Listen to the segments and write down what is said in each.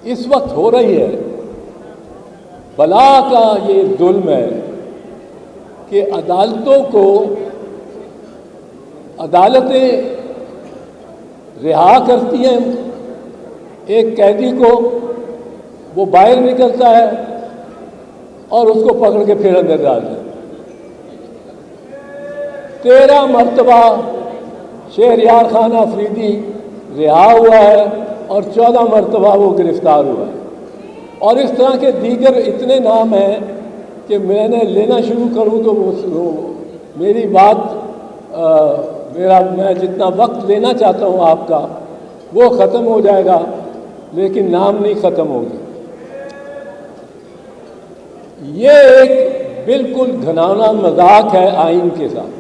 اس وقت ہو رہی ہے، بلا کا یہ ظلم ہے کہ عدالتیں رہا کرتی ہیں ایک قیدی کو، وہ باہر نکلتا ہے اور اس کو پکڑ کے پھر اندر ڈالتے ہیں۔ 13 مرتبہ شہریار خان آفریدی رہا ہوا ہے اور 14 مرتبہ وہ گرفتار ہوا ہے، اور اس طرح کے دیگر اتنے نام ہیں کہ میں نے لینا شروع کروں تو میری بات میں جتنا وقت لینا چاہتا ہوں آپ کا وہ ختم ہو جائے گا، لیکن نام نہیں ختم ہوگی۔ یہ ایک بالکل گھناؤنا مذاق ہے آئین کے ساتھ،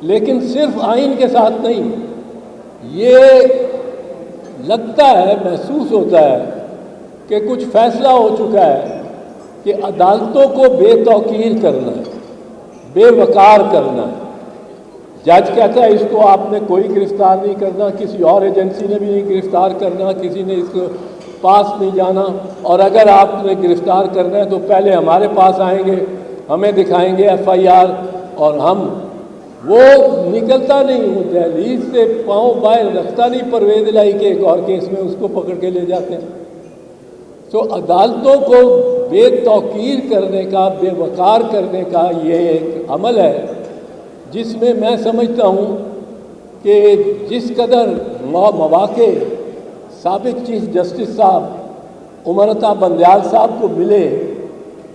لیکن صرف آئین کے ساتھ نہیں، یہ لگتا ہے، محسوس ہوتا ہے کہ کچھ فیصلہ ہو چکا ہے کہ عدالتوں کو بے توقیر کرنا ہے، بے وقار کرنا ہے۔ جج کہتا ہے اس کو آپ نے کوئی گرفتار نہیں کرنا، کسی اور ایجنسی نے بھی نہیں گرفتار کرنا، کسی نے اس کو پاس نہیں جانا، اور اگر آپ نے گرفتار کرنا ہے تو پہلے ہمارے پاس آئیں گے، ہمیں دکھائیں گے FIR، اور وہ نکلتا نہیں، وہ دہلیز سے پاؤں باہر رکھتا نہیں پرویز الہی کے ایک اور کیس میں، اس کو پکڑ کے لے جاتے ہیں۔ تو عدالتوں کو بے توقیر کرنے کا، بے وقار کرنے کا یہ ایک عمل ہے جس میں میں سمجھتا ہوں کہ جس قدر مواقع سابق چیف جسٹس صاحب امرتا بندیال صاحب کو ملے،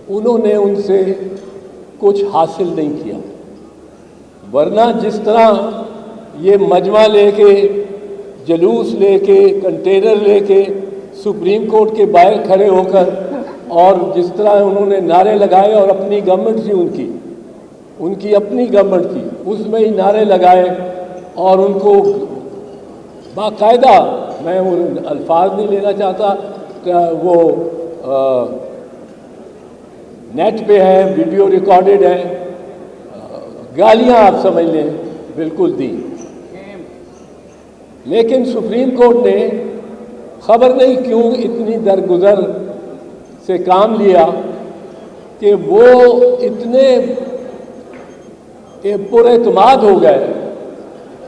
انہوں نے ان سے کچھ حاصل نہیں کیا، ورنہ جس طرح یہ مجمع لے کے، جلوس لے کے، کنٹینر لے کے سپریم کورٹ کے باہر کھڑے ہو کر، اور جس طرح انہوں نے نعرے لگائے، اور اپنی گورنمنٹ تھی ان کی اپنی گورنمنٹ تھی، اس میں ہی نعرے لگائے، اور ان کو باقاعدہ، میں وہ الفاظ نہیں لینا چاہتا کہ وہ نیٹ پہ ہے، ویڈیو ریکارڈڈ ہے، گالیاں آپ سمجھ لیں بالکل دی، لیکن سپریم کورٹ نے خبر نہیں کیوں اتنی درگزر سے کام لیا کہ وہ اتنے پر اعتماد ہو گئے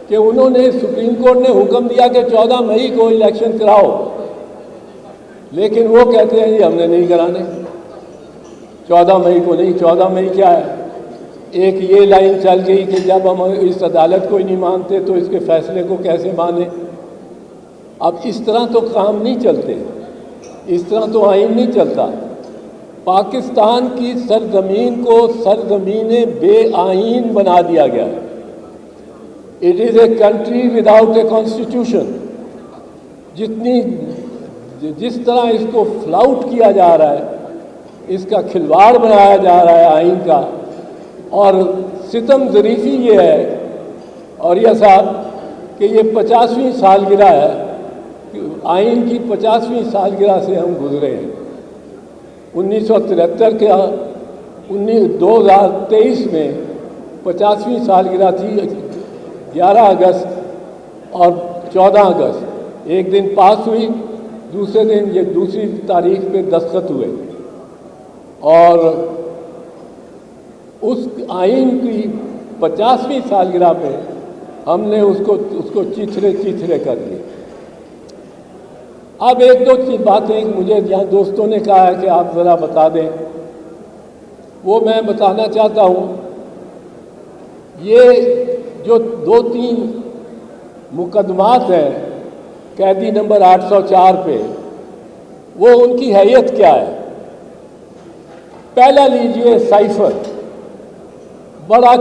کہ انہوں نے، سپریم کورٹ نے حکم دیا کہ 14 مئی کو الیکشن کراؤ، لیکن وہ کہتے ہیں جی ہم نے نہیں کرانے، 14 مئی کو نہیں۔ 14 مئی کیا ہے؟ ایک یہ لائن چل گئی کہ جب ہم اس عدالت کو ہی نہیں مانتے تو اس کے فیصلے کو کیسے مانیں؟ اب اس طرح تو کام نہیں چلتے، اس طرح تو آئین نہیں چلتا۔ پاکستان کی سرزمین کو سرزمین بے آئین بنا دیا گیا ہے۔ It is a country without a constitution. جس طرح اس کو فلاؤٹ کیا جا رہا ہے، اس کا کھلواڑ بنایا جا رہا ہے آئین کا، اور ستم ظریفی یہ ہے اوریہ صاحب کہ یہ 50ویں سالگرہ ہے، آئین کی 50ویں سالگرہ سے ہم گزرے ہیں۔ 1973 کا 2023 میں 50ویں سالگرہ تھی، 11 اگست اور 14 اگست، ایک دن پاس ہوئی، دوسرے دن یہ دوسری تاریخ پہ دستخط ہوئے، اور اس آئین کی 50ویں سالگرہ پہ ہم نے اس کو چیتھرے کر دی۔ اب ایک دو باتیں مجھے یہاں دوستوں نے کہا ہے کہ آپ ذرا بتا دیں، وہ میں بتانا چاہتا ہوں۔ یہ جو 2-3 مقدمات ہیں قیدی نمبر 804 پہ، وہ ان کی حیثیت کیا ہے؟ پہلا لیجئے سائفر، بڑا